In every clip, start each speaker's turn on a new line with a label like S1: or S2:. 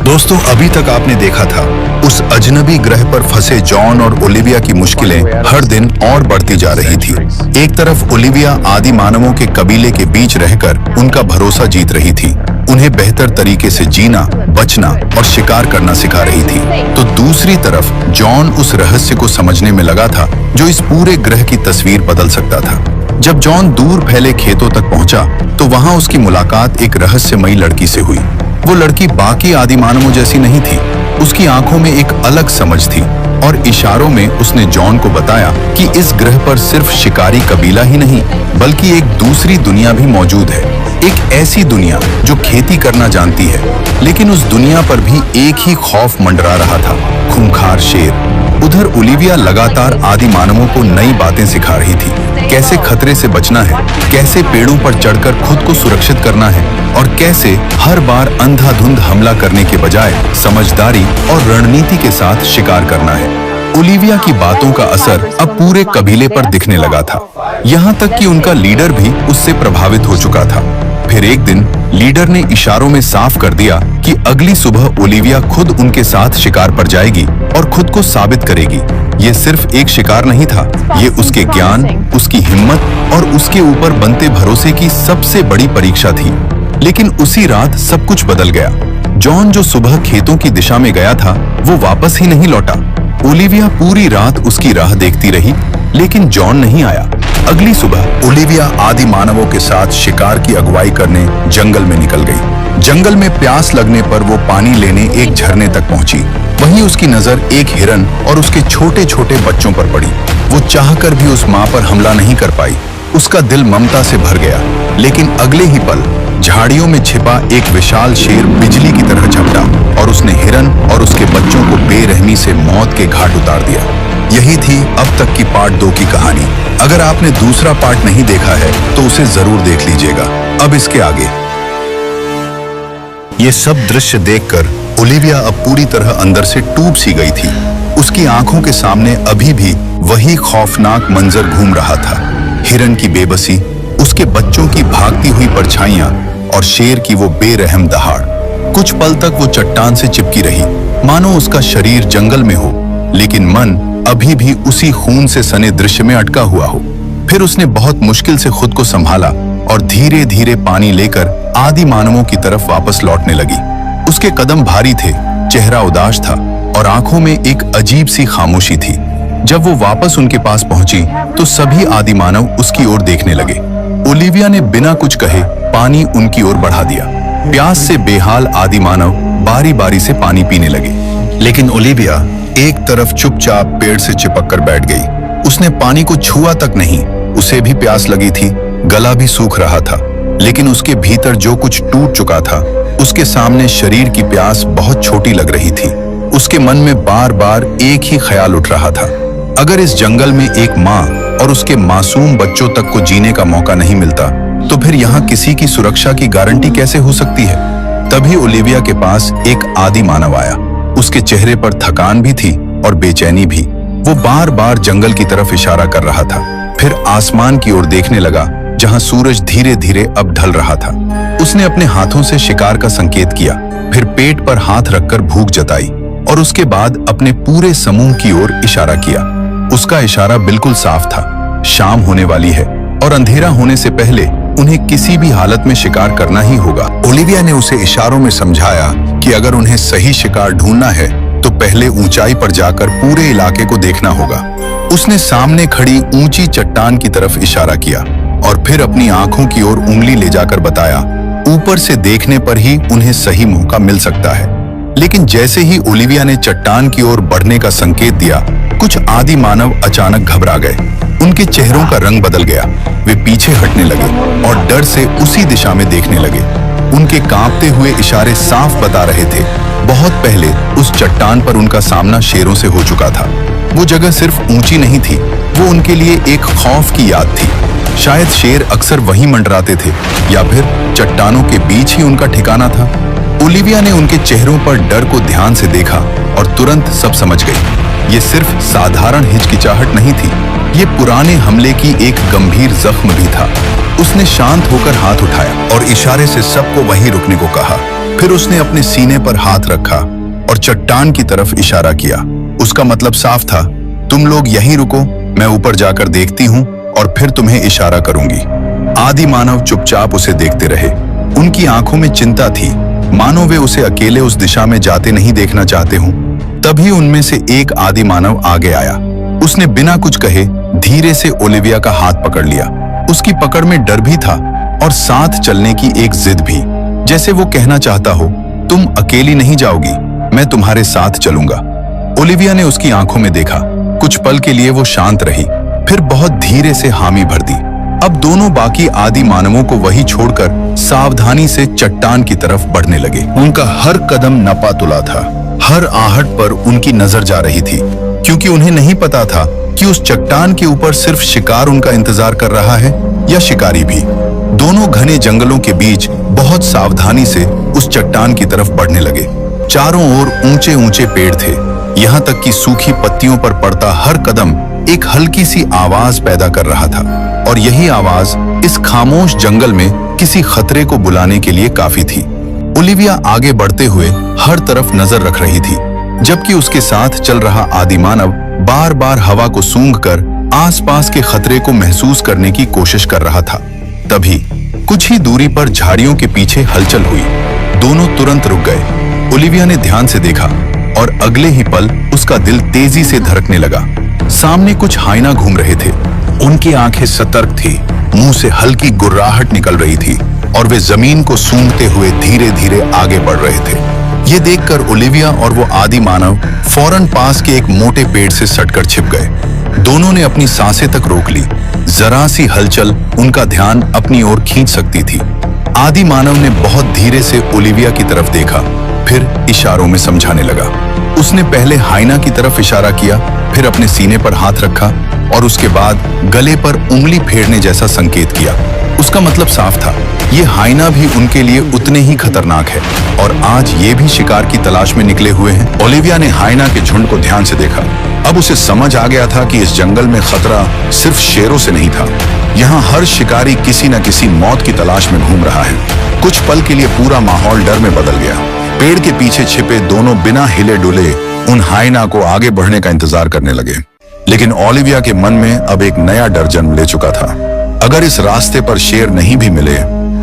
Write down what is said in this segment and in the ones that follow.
S1: दोस्तों, अभी तक आपने देखा था उस अजनबी ग्रह पर फंसे जॉन और ओलिविया की मुश्किलें हर दिन और बढ़ती जा रही थी। एक तरफ ओलिविया आदि मानवों के कबीले के बीच रहकर उनका भरोसा जीत रही थी, उन्हें बेहतर तरीके से जीना, बचना और शिकार करना सिखा रही थी। तो दूसरी तरफ जॉन उस रहस्य को समझने में लगा था जो इस पूरे ग्रह की तस्वीर बदल सकता था। जब जॉन दूर फैले खेतों तक पहुंचा तो वहां उसकी मुलाकात एक रहस्यमयी लड़की से हुई। वो लड़की बाकी आदि मानवों जैसी नहीं थी। उसकी आंखों में एक अलग समझ थी और इशारों में उसने जॉन को बताया कि इस ग्रह पर सिर्फ शिकारी कबीला ही नहीं बल्कि एक दूसरी दुनिया भी मौजूद है। एक ऐसी दुनिया जो खेती करना जानती है, लेकिन उस दुनिया पर भी एक ही खौफ मंडरा रहा था, खूंखार शेर। उधर ओलिविया लगातार आदि मानवों को नई बातें सिखा रही थी, कैसे खतरे से बचना है, कैसे पेड़ों पर चढ़कर खुद को सुरक्षित करना है और कैसे हर बार अंधाधुंध हमला करने के बजाय समझदारी और रणनीति के साथ शिकार करना है। ओलिविया की बातों का असर अब पूरे कबीले पर दिखने लगा था, यहाँ तक कि उनका लीडर भी उससे प्रभावित हो चुका था। फिर एक दिन लीडर ने इशारों में साफ कर दिया कि अगली सुबह ओलिविया खुद उनके साथ शिकार पर जाएगी और खुद को साबित करेगी। ये सिर्फ एक शिकार नहीं था, ये उसके ज्ञान, उसकी हिम्मत और उसके ऊपर बनते भरोसे की सबसे बड़ी परीक्षा थी। लेकिन उसी रात सब कुछ बदल गया। जॉन जो सुबह खेतों की दिशा में गया था वो वापस ही नहीं लौटा। ओलिविया पूरी रात उसकी राह देखती रही, लेकिन जॉन नहीं आया। अगली सुबह ओलिविया आदि मानवों के साथ शिकार की अगुवाई करने जंगल में निकल गई। जंगल में प्यास लगने पर वो पानी लेने एक झरने तक पहुंची। वहीं उसकी नजर एक हिरन और उसके छोटे छोटे बच्चों पर पड़ी। वो चाहकर भी उस माँ पर हमला नहीं कर पाई। उसका दिल ममता से भर गया, लेकिन अगले ही पल झाड़ियों में छिपा एक विशाल शेर बिजली की तरह झपटा और उसने हिरन और उसके बच्चों को बेरहमी से मौत के घाट उतार दिया। यही थी अब तक की पार्ट 2 की कहानी। अगर आपने दूसरा पार्ट नहीं देखा है तो उसे जरूर देख लीजिएगा। अब इसके आगे ये सब दृश्य देखकर ओलिविया अब पूरी तरह अंदर से टूट सी गई थी। उसकी आंखों के सामने अभी भी वही खौफनाक मंजर घूम रहा था, हिरन की बेबसी, उसके बच्चों की भागती हुई परछाइयां और शेर की वो बेरहम दहाड़। कुछ पल तक वो चट्टान से चिपकी रही, मानो उसका शरीर जंगल में हो, लेकिन मन अभी भी उसी खून से सने दृश्य में अटका हुआ हो। फिर उसने बहुत मुश्किल से खुद को संभाला और धीरे धीरे पानी लेकर आदि मानवों की तरफ वापस लौटने लगी। उसके कदम भारी थे, चेहरा उदास था और आंखों में एक अजीब सी खामोशी थी। जब वो वापस उनके पास पहुंची तो सभी आदि मानव उसकी ओर देखने लगे। ओलिविया ने बिना कुछ कहे पानी उनकी ओर बढ़ा दिया। प्यास से बेहाल आदि मानव बारी बारी से पानी पीने लगे, लेकिन ओलिविया एक तरफ चुपचाप पेड़ से चिपक कर बैठ गई। उसने पानी को छुआ तक नहीं। उसे भी प्यास लगी थी, गला भी सूख रहा था, लेकिन उसके भीतर जो कुछ टूट चुका था, उसके सामने शरीर की प्यास बहुत छोटी लग रही थी। उसके मन में बार बार एक ही ख्याल उठ रहा था, अगर इस जंगल में एक माँ और उसके मासूम बच्चों तक को जीने का मौका नहीं मिलता तो फिर यहाँ किसी की सुरक्षा की गारंटी कैसे हो सकती है। तभी ओलिविया के पास एक आदि मानव आया। उसके चेहरे पर थकान भी थी और बेचैनी भी। वो बार बार जंगल की तरफ इशारा कर रहा था, फिर आसमान की ओर देखने लगा जहां सूरज धीरे धीरे अब ढल रहा था। उसने अपने हाथों से शिकार का संकेत किया, फिर पेट पर हाथ रखकर भूख जताई और उसके बाद अपने पूरे समूह की ओर इशारा किया। उसका इशारा बिल्कुल साफ था, शाम होने वाली है और अंधेरा होने से पहले उन्हें किसी भी हालत में शिकार करना ही होगा। ओलिविया ने उसे इशारों में समझाया कि अगर उन्हें सही शिकार ढूंढना है तो पहले ऊंचाई पर जाकर पूरे इलाके को देखना होगा। उसने सामने खड़ी ऊंची चट्टान की तरफ इशारा किया और फिर अपनी आंखों की ओर उंगली ले जाकर बताया, ऊपर से देखने पर ही उन्हें सही मौका मिल सकता है। लेकिन जैसे ही ओलिविया ने चट्टान की ओर बढ़ने का संकेत दिया, कुछ आदि मानव अचानक घबरा गए। उनके चेहरों का रंग बदल गया, वे पीछे हटने लगे और डर से उसी दिशा में देखने लगे। उनके कांपते हुए इशारे साफ बता रहे थे, बहुत पहले उस चट्टान पर उनका सामना शेरों से हो चुका था। वो जगह सिर्फ ऊंची नहीं थी, वो उनके लिए एक खौफ की याद थी। शायद शेर अक्सर वहीं मंडराते थे या फिर चट्टानों के बीच ही उनका ठिकाना था। ओलिविया ने उनके चेहरों पर डर को ध्यान से देखा और तुरंत सब समझ गई। ये सिर्फ साधारण हिचकिचाहट नहीं थी, ये पुराने हमले की एक गंभीर जख्म भी था। उसने शांत होकर हाथ उठाया और इशारे से सबको वहीं रुकने को कहा। फिर उसने अपने सीने पर हाथ रखा और चट्टान की तरफ इशारा किया। उसका मतलब साफ था, तुम लोग यहीं रुको, मैं ऊपर जाकर देखती हूँ और फिर तुम्हें इशारा करूंगी। आदि मानव चुपचाप उसे देखते रहे। उनकी आंखों में चिंता थी, मानो वे उसे अकेले उस दिशा में जाते नहीं देखना चाहते हों। तभी उनमें से एक आदि मानव आगे आया। उसने बिना कुछ कहे धीरे से ओलिविया का हाथ पकड़ लिया। उसकी पकड़ में डर भी था और साथ चलने की एक जिद भी, जैसे वो कहना चाहता हो, तुम अकेली नहीं जाओगी, मैं तुम्हारे साथ चलूंगा। ओलिविया ने उसकी आंखों में देखा। कुछ पल के लिए वो शांत रही, फिर बहुत धीरे से हामी भर दी। अब दोनों बाकी आदि मानवों को वही छोड़कर सावधानी से चट्टान की तरफ बढ़ने लगे। उनका हर कदम नपा तुला था, हर आहट पर उनकी नजर जा रही थी, क्योंकि उन्हें नहीं पता था कि उस चट्टान के ऊपर सिर्फ शिकार उनका इंतजार कर रहा है या शिकारी भी। दोनों घने जंगलों के बीच बहुत सावधानी से उस चट्टान की तरफ बढ़ने लगे। चारों ओर ऊंचे ऊंचे पेड़ थे, यहाँ तक कि सूखी पत्तियों पर पड़ता हर कदम एक हल्की सी आवाज पैदा कर रहा था, और यही आवाज इस खामोश जंगल में किसी खतरे को बुलाने के लिए काफी थी। ओलिविया आगे बढ़ते हुए हर तरफ नजर रख रही थी, जबकि उसके साथ चल रहा आदि मानव बार बार हवा को सूंघकर आसपास के खतरे को महसूस करने की कोशिश कर रहा था। तभी कुछ ही दूरी पर झाड़ियों के पीछे हलचल हुई। दोनों तुरंत रुक गए। ओलिविया ने ध्यान से देखा और अगले ही पल उसका दिल तेजी से धड़कने लगा। सामने कुछ हाइना घूम रहे थे। उनकी आंखें सतर्क थी, मुंह से हल्की गुर्राहट निकल रही थी और वे जमीन को सूंघते हुए धीरे धीरे आगे बढ़ रहे थे। ये देखकर ओलिविया और वो आदि मानव फौरन पास के एक मोटे पेड़ से सटकर छिप गए। दोनों ने अपनी सांसें तक रोक ली। जरा सी हलचल उनका ध्यान अपनी ओर खींच सकती थी। आदि मानव ने बहुत धीरे से ओलिविया की तरफ देखा, फिर इशारों में समझाने लगा। उसने पहले हाइना की तरफ इशारा किया, फिर अपने सीने पर हाथ रखा और उसके बाद गले पर उंगली फेरने जैसा संकेत किया। उसका मतलब साफ था, ये हाइना भी उनके लिए उतने ही खतरनाक है और आज ये भी शिकार की तलाश में निकले हुए हैं। ओलिविया ने हाइना के झुंड को ध्यान से देखा। अब उसे समझ आ गया था कि इस जंगल में खतरा सिर्फ शेरों से नहीं था। यहाँ हर शिकारी किसी न किसी मौत की तलाश में घूम रहा है। कुछ पल के लिए पूरा माहौल डर में बदल गया। पेड़ के पीछे छिपे दोनों बिना हिले डुले उन हाइना को आगे बढ़ने का इंतजार करने लगे। लेकिन ओलिविया के मन में अब एक नया डर जन्म ले चुका था। अगर इस रास्ते पर शेर नहीं भी मिले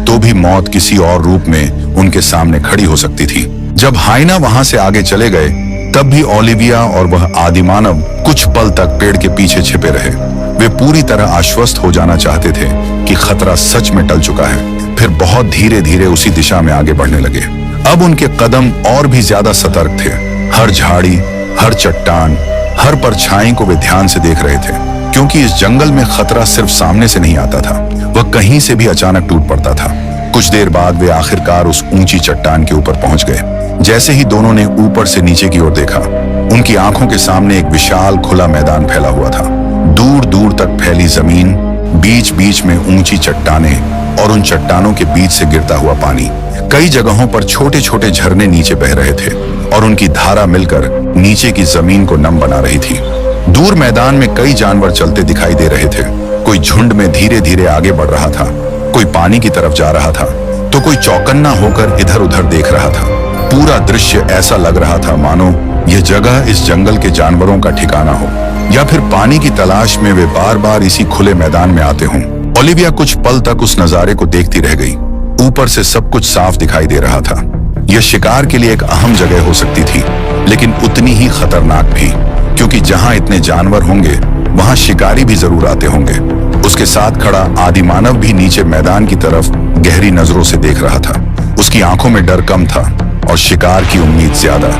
S1: तो भी मौत किसी और रूप में उनके सामने खड़ी हो सकती थी। जब हाइना वहां से आगे चले गए, तब भी ओलिविया और वह आदि मानव कुछ पल तक पेड़ के पीछे छिपे रहे। वे पूरी तरह आश्वस्त हो जाना चाहते थे कि खतरा सच में टल चुका है। फिर बहुत धीरे धीरे उसी दिशा में आगे बढ़ने लगे। अब उनके कदम और भी ज्यादा सतर्क थे। हर झाड़ी, हर चट्टान, हर परछाई को वे ध्यान से देख रहे थे, क्योंकि इस जंगल में खतरा सिर्फ सामने से नहीं आता था, वह कहीं से भी अचानक टूट पड़ता था। कुछ देर बाद वे आखिरकार उस ऊंची चट्टान के ऊपर पहुंच गए। जैसे ही दोनों ने ऊपर से नीचे की ओर देखा, उनकी आंखों के सामने एक विशाल खुला मैदान फैला हुआ था। दूर दूर तक फैली जमीन, बीच बीच में ऊंची चट्टानें और उन चट्टानों के बीच से गिरता हुआ पानी। कई जगहों पर छोटे छोटे झरने नीचे बह रहे थे और उनकी धारा मिलकर नीचे की जमीन को नम बना रही थी। दूर मैदान में कई जानवर चलते दिखाई दे रहे थे। कोई झुंड में धीरे धीरे आगे बढ़ रहा था, कोई पानी की तरफ जा रहा था, तो कोई चौकन्ना होकर इधर उधर देख रहा था। पूरा दृश्य ऐसा लग रहा था मानो यह जगह इस जंगल के जानवरों का ठिकाना हो, या फिर पानी की तलाश में वे बार बार इसी खुले मैदान में आते हों। ओलिविया कुछ पल तक उस नजारे को देखती रह गई। ऊपर से सब कुछ साफ दिखाई दे रहा था। यह शिकार के लिए एक अहम जगह हो सकती थी, लेकिन उतनी ही खतरनाक भी, क्योंकि जहां इतने जानवर होंगे वहां शिकारी भी जरूर आते होंगे। उसके साथ खड़ा आदि मानव भी नीचे मैदान की तरफ गहरी नजरों से देख रहा था। उसकी आंखों में डर कम था और शिकार की उम्मीद ज्यादा।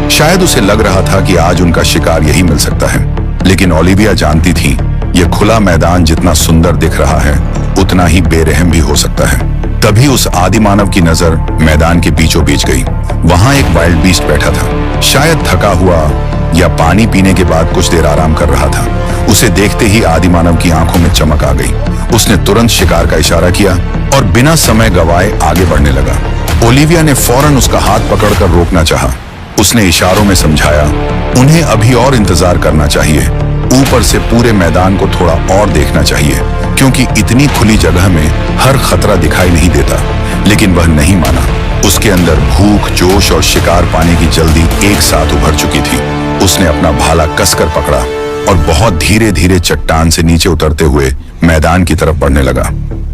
S1: शायद उसे लग रहा था कि आज उनका शिकार यही मिल सकता है, लेकिन ओलिविया जानती थी यह खुला मैदान जितना सुंदर दिख रहा है उतना ही बेरहम भी हो सकता है। तभी उस आदि मानव की नजर मैदान के बीचों बीच गई। वहां एक वाइल्ड बीस्ट बैठा था, शायद थका हुआ या पानी पीने के बाद कुछ देर आराम कर रहा था। उसे देखते ही आदि मानव की आंखों में चमक आ गई। उसने तुरंत शिकार का इशारा किया और बिना समय गवाए आगे बढ़ने लगा। ओलिविया ने फौरन उसका हाथ पकड़कर रोकना चाहा। उसने इशारों में समझाया, उन्हें अभी और इंतजार करना चाहिए। ऊपर से पूरे मैदान को थोड़ा और देखना चाहिए, क्योंकि इतनी खुली जगह में हर खतरा दिखाई नहीं देता। लेकिन वह नहीं माना। उसके अंदर भूख, जोश और शिकार पाने की जल्दी एक साथ उभर चुकी थी। उसने अपना भाला कसकर पकड़ा और बहुत धीरे धीरे चट्टान से नीचे उतरते हुए मैदान की तरफ बढ़ने लगा।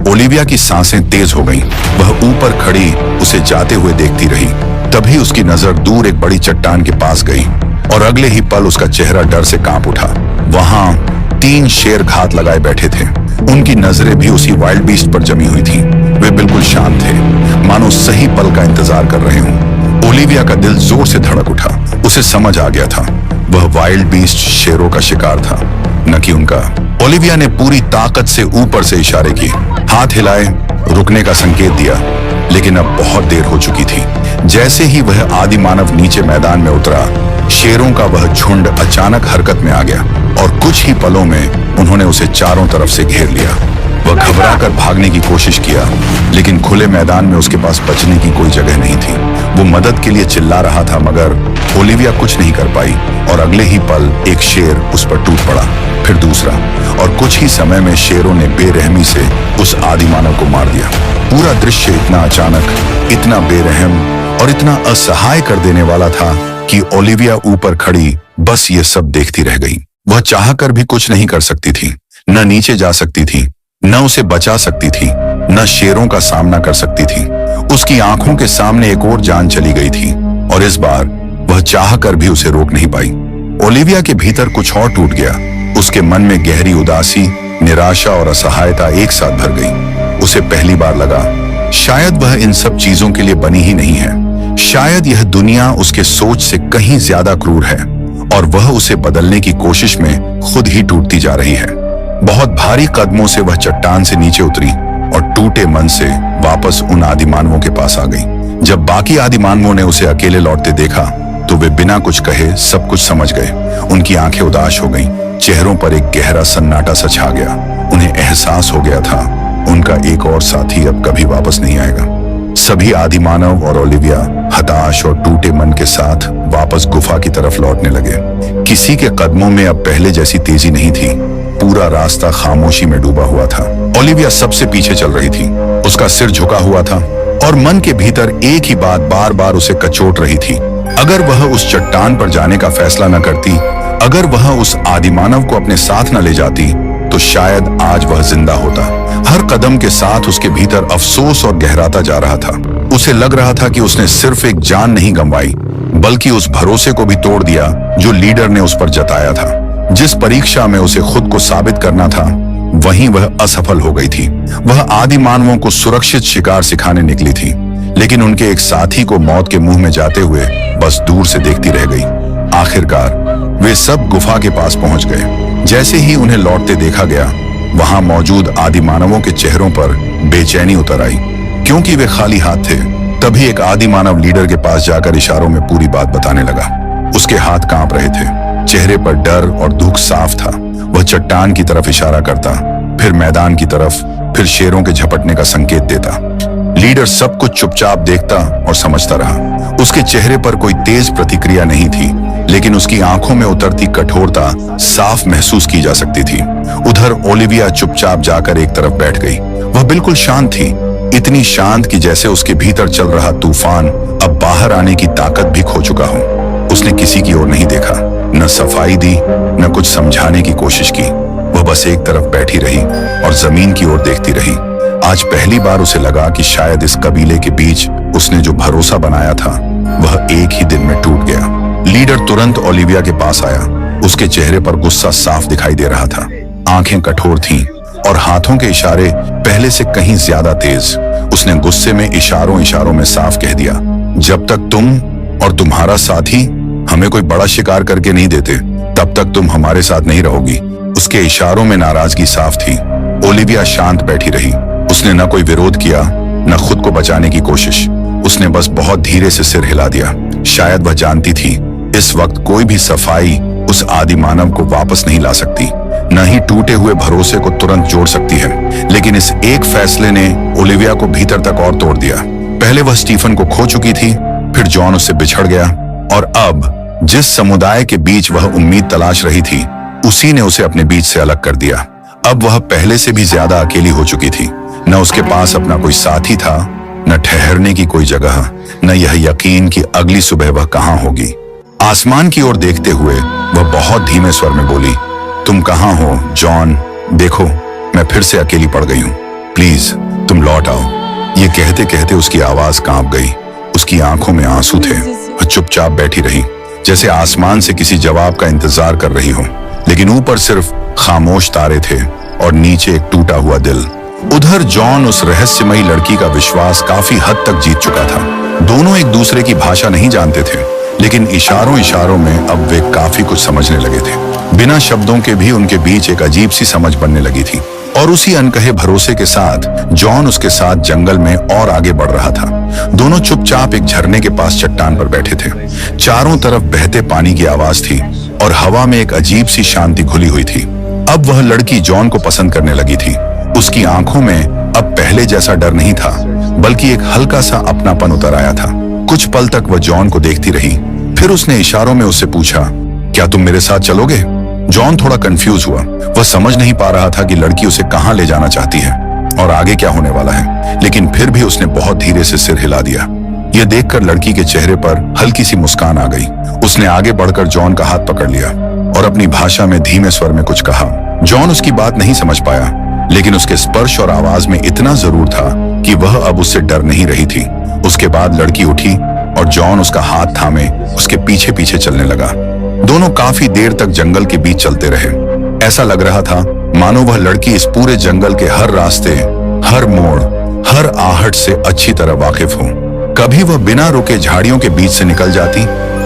S1: ओलिविया की सांसें तेज हो गईं। वह ऊपर खड़ी उसे जाते हुए देखती रही। तभी उसकी नजर दूर एक बड़ी चट्टान के पास गई और अगले ही पल उसका चेहरा डर से कांप उठा। वहां 3 शेर घात लगाए बैठे थे। उनकी नजरें भी उसी वाइल्ड बीस्ट पर जमी हुई थी। वे बिल्कुल शांत थे, मानो सही पल का इंतजार कर रहे हों। ओलिविया का दिल जोर से धड़क उठा। उसे समझ आ गया था, वह वाइल्ड बीस्ट शेरों का शिकार था, न कि उनका। ओलिविया ने पूरी ताकत से ऊपर से इशारे किए, हाथ हिलाए, रुकने का संकेत दिया, लेकिन अब बहुत देर हो चुकी थी। जैसे ही वह आदि मानव नीचे मैदान में उतरा, शेरों का वह झुंड अचानक हरकत में आ गया और कुछ ही पलों में उन्होंने उसे चारों तरफ से घेर लिया। वह घबराकर भागने की कोशिश किया, लेकिन खुले मैदान में उसके पास बचने की कोई जगह नहीं थी। वो मदद के लिए चिल्ला रहा था, मगर ओलिविया कुछ नहीं कर पाई और अगले ही पल एक शेर उस पर टूट पड़ा, फिर दूसरा, और कुछ ही समय में शेरों ने बेरहमी से उस आदिमानव को मार दिया। पूरा दृश्य इतना अचानक, इतना बेरहम और इतना असहाय कर देने वाला था कि ओलिविया ऊपर खड़ी बस ये सब देखती रह गई। वह चाहकर भी कुछ नहीं कर सकती थी, न नीचे जा सकती थी, न उसे बचा सकती थी, न शेरों का सामना कर सकती थी। उसकी आंखों के सामने एक और जान चली गई थी और इस बार वह चाहकर भी उसे रोक नहीं पाई। ओलिविया के भीतर कुछ और टूट गया। उसके मन में गहरी उदासी, निराशा और असहायता एक साथ भर गई। उसे पहली बार लगा, शायद वह इन सब चीजों के लिए बनी ही नहीं है। शायद यह दुनिया उसके सोच से कहीं ज्यादा क्रूर है और वह उसे बदलने की कोशिश में खुद ही टूटती जा रही है। बहुत भारी कदमों से वह चट्टान से नीचे उतरी और टूटे मन से वापस उन आदिमानवों के पास आ गई। जब बाकी आदिमानवों ने उसे अकेले लौटते देखा तो वे बिना कुछ कहे सब कुछ समझ गए। उनकी आंखें उदास हो गईं, चेहरों पर एक गहरा सन्नाटा सा छा गया। उन्हें एहसास हो गया था, उनका एक और साथी अब कभी वापस नहीं आएगा। सभी आदिमानव और ओलिविया हताश और टूटे मन के साथ वापस गुफा की तरफ लौटने लगे। किसी के कदमों में अब पहले जैसी तेजी नहीं थी। पूरा रास्ता खामोशी में डूबा हुआ था। ओलिविया सबसे पीछे चल रही थी। उसका सिर झुका हुआ था और मन के भीतर एक ही बात बार बार उसे कचोट रही थी। अगर वह उस चट्टान पर जाने का फैसला न करती, अगर वह उस आदिमानव को अपने साथ न ले जाती, तो शायद आज वह जिंदा होता। हर कदम के साथ उसके भीतर अफसोस और गहराता जा रहा था। उसे लग रहा था कि उसने सिर्फ एक जान नहीं गंवाई, बल्कि उस भरोसे को भी तोड़ दिया जो लीडर ने उस पर जताया था। जिस परीक्षा में उसे खुद को साबित करना था, वहीं वह असफल हो गई थी। वह आदि मानवों को सुरक्षित शिकार सिखाने निकली थी, लेकिन उनके एक साथी को मौत के मुंह में जाते हुए बस दूर से देखती रह गई। आखिरकार वे सब गुफा के पास पहुंच गए। जैसे ही उन्हें लौटते देखा गया, वहां मौजूद आदि मानवों के चेहरों पर बेचैनी उतर आई, क्योंकि वे खाली हाथ थे। तभी एक आदि मानव लीडर के पास जाकर इशारों में पूरी बात बताने लगा। उसके हाथ कांप रहे थे, चेहरे पर डर और दुख साफ था। वह चट्टान की तरफ इशारा करता, फिर मैदान की तरफ, फिर शेरों के झपटने का संकेत देता। लीडर सब कुछ चुपचाप देखता और समझता रहा। उसके चेहरे पर कोई तेज प्रतिक्रिया नहीं थी, लेकिन उसकी आंखों में उतरती कठोरता साफ महसूस की जा सकती थी। उधर ओलिविया चुपचाप जाकर एक तरफ बैठ गई। वह बिल्कुल शांत थी, इतनी शांत कि जैसे उसके भीतर चल रहा तूफान अब बाहर आने की ताकत भी खो चुका हो। उसने किसी की ओर नहीं देखा, न सफाई दी, न कुछ समझाने की कोशिश की। वह बस एक तरफ बैठी रही और जमीन की ओर देखती रही। आज पहली बार उसे लगा कि शायद इस कबीले के बीच उसने जो भरोसा बनाया था, वह एक ही दिन में टूट गया। लीडर तुरंत ओलिविया के पास आया। उसके चेहरे पर गुस्सा साफ दिखाई दे रहा था, आंखें कठोर थीं और हाथों के इशारे पहले से कहीं ज्यादा तेज। उसने गुस्से में इशारों में साफ कह दिया, जब तक तुम और तुम्हारा साथी हमें कोई बड़ा शिकार करके नहीं देते, तब तक तुम हमारे साथ नहीं रहोगी। उसके इशारों में नाराजगी साफ थी। ओलिविया शांत बैठी रही। उसने न कोई विरोध किया, न खुद को बचाने की कोशिश। उसने बस बहुत धीरे से सिर हिला दिया। शायद वह जानती थी, इस वक्त कोई भी सफाई उस आदि मानव को वापस नहीं ला सकती, न ही टूटे हुए भरोसे को तुरंत जोड़ सकती है। लेकिन इस एक फैसले ने ओलिविया को भीतर तक और तोड़ दिया। पहले वह स्टीफन को खो चुकी थी, फिर जॉन उससे बिछड़ गया, और अब जिस समुदाय के बीच वह उम्मीद तलाश रही थी, उसी ने उसे अपने बीच से अलग कर दिया। अब वह पहले से भी ज्यादा अकेली हो चुकी थी। न उसके पास अपना कोई साथी था, न ठहरने की कोई जगह, न यह यकीन कि अगली सुबह वह कहाँ होगी। आसमान की ओर देखते हुए वह बहुत धीमे स्वर में बोली, तुम कहाँ हो जॉन? देखो, मैं फिर से अकेली पड़ गई हूँ, प्लीज तुम लौट आओ। ये कहते कहते उसकी आवाज कांप गई। उसकी आंखों में आंसू थे। वह चुपचाप बैठी रही, जैसे आसमान से किसी जवाब का इंतजार कर रही हो, लेकिन ऊपर सिर्फ खामोश तारे थे और नीचे एक टूटा हुआ दिल। उधर जॉन उस रहस्यमयी लड़की का विश्वास काफी हद तक जीत चुका था। दोनों एक दूसरे की भाषा नहीं जानते थे, लेकिन इशारों इशारों में अब वे काफी कुछ समझने लगे थे। बिना शब्दों के भी उनके बीच एक अजीब सी समझ बनने लगी थी। और उसी अनकहे भरोसे के साथ जॉन उसके साथ जंगल में और आगे बढ़ रहा था। दोनों चुपचाप एक झरने के पास चट्टान पर बैठे थे। चारों तरफ बहते पानी की आवाज थी और हवा में एक अजीब सी शांति घुली हुई थी। अब वह लड़की जॉन को पसंद करने लगी थी। उसकी आंखों में अब पहले जैसा डर नहीं था, बल्कि एक हल्का सा अपनापन उतर आया था। कुछ पल तक वह जॉन को देखती रही, फिर उसने इशारों में उससे पूछा, क्या तुम मेरे साथ चलोगे? जॉन थोड़ा कंफ्यूज हुआ। वह समझ नहीं पा रहा था कि लड़की उसे कहां ले जाना चाहती है और आगे क्या होने वाला है, लेकिन फिर भी उसने बहुत धीरे से सिर हिला दिया। यह देखकर लड़की के चेहरे पर हल्की सी मुस्कान आ गई। उसने आगे बढ़कर जॉन का हाथ पकड़ लिया और अपनी भाषा में धीमे स्वर में कुछ कहा। जॉन उसकी बात नहीं समझ पाया, लेकिन उसके स्पर्श और आवाज में इतना जरूर था कि वह अब उससे डर नहीं रही थी। उसके बाद लड़की उठी और जॉन उसका हाथ थामे उसके पीछे पीछे चलने लगा। दोनों काफी देर तक जंगल के बीच चलते रहे। ऐसा लग रहा था मानो वह लड़की इस पूरे जंगल के हर रास्ते, हर मोड़, हर आहट से अच्छी तरह वाकिफ हो। कभी वह बिना रुके झाड़ियों के बीच से निकल जाती,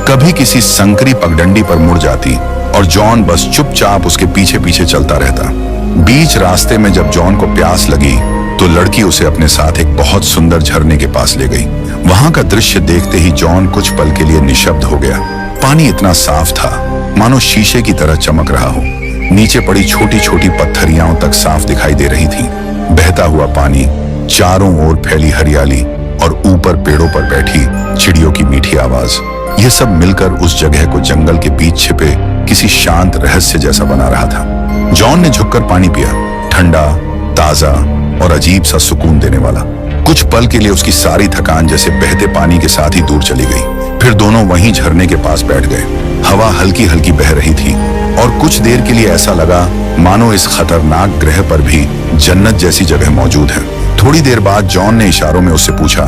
S1: कभी किसी संकरी पगडंडी पर मुड़ जाती और जॉन बस चुपचाप उसके पीछे पीछे चलता रहता। बीच रास्ते में जब जॉन को प्यास लगी तो लड़की उसे अपने साथ एक बहुत सुंदर झरने के पास ले गई। वहां का दृश्य देखते ही जॉन कुछ पल के लिए निशब्द हो गया। पानी इतना साफ था मानो शीशे की तरह चमक रहा हो। नीचे पड़ी छोटी छोटी पत्थरियां तक साफ दिखाई दे रही थी। बहता हुआ पानी, चारों ओर फैली हरियाली और ऊपर पेड़ों पर बैठी चिड़ियों की मीठी आवाज, यह सब मिलकर उस जगह को जंगल के बीच छिपे किसी शांत रहस्य जैसा बना रहा था। जॉन ने झुककर पानी पिया, ठंडा, ताजा और अजीब सा सुकून देने वाला। कुछ पल के लिए उसकी सारी थकान जैसे बहते पानी के साथ ही दूर चली गई। फिर दोनों वहीं झरने के पास बैठ गए। हवा हल्की हल्की बह रही थी और कुछ देर के लिए ऐसा लगा मानो इस खतरनाक ग्रह पर भी जन्नत जैसी जगह मौजूद है। थोड़ी देर बाद जॉन ने इशारों में उससे पूछा,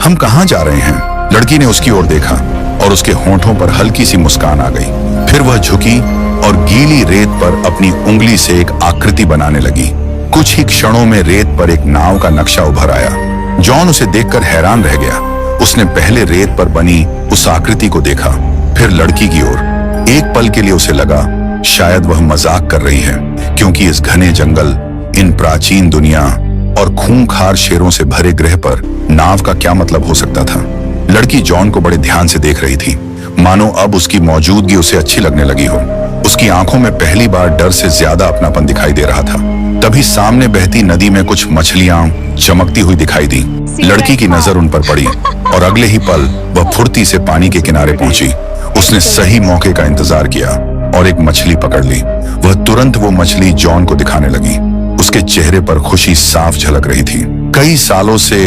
S1: हम कहाँ जा रहे हैं? लड़की ने उसकी ओर देखा और उसके होंठों पर हल्की सी मुस्कान आ गई। फिर वह झुकी और गीली रेत पर अपनी उंगली से एक आकृति बनाने लगी। कुछ ही क्षणों में रेत पर एक नाव का नक्शा उभर आया। जॉन उसे देखकर हैरान रह गया। उसने पहले रेत पर बनी उस आकृति को देखा, फिर लड़की की ओर। एक पल के लिए उसे लगा शायद वह मजाक कर रही है, क्योंकि इस घने जंगल, इन प्राचीन दुनिया और खूंखार शेरों से भरे ग्रह पर नाव का क्या मतलब हो सकता था। लड़की जॉन को बड़े ध्यान से देख रही थी, मानो अब उसकी मौजूदगी उसे अच्छी लगने लगी हो। उसकी आंखों में पहली बार डर से ज्यादा अपनापन दिखाई दे रहा था। तभी सामने बहती नदी में कुछ मछलियां चमकती हुई दिखाई दी। लड़की की नजर उन पर पड़ी और अगले ही पल वह फुर्ती से पानी के किनारे पहुंची। उसने सही मौके का इंतजार किया और एक मछली पकड़ ली। वह तुरंत वो मछली जॉन को दिखाने लगी। उसके चेहरे पर खुशी साफ झलक रही थी। कई सालों से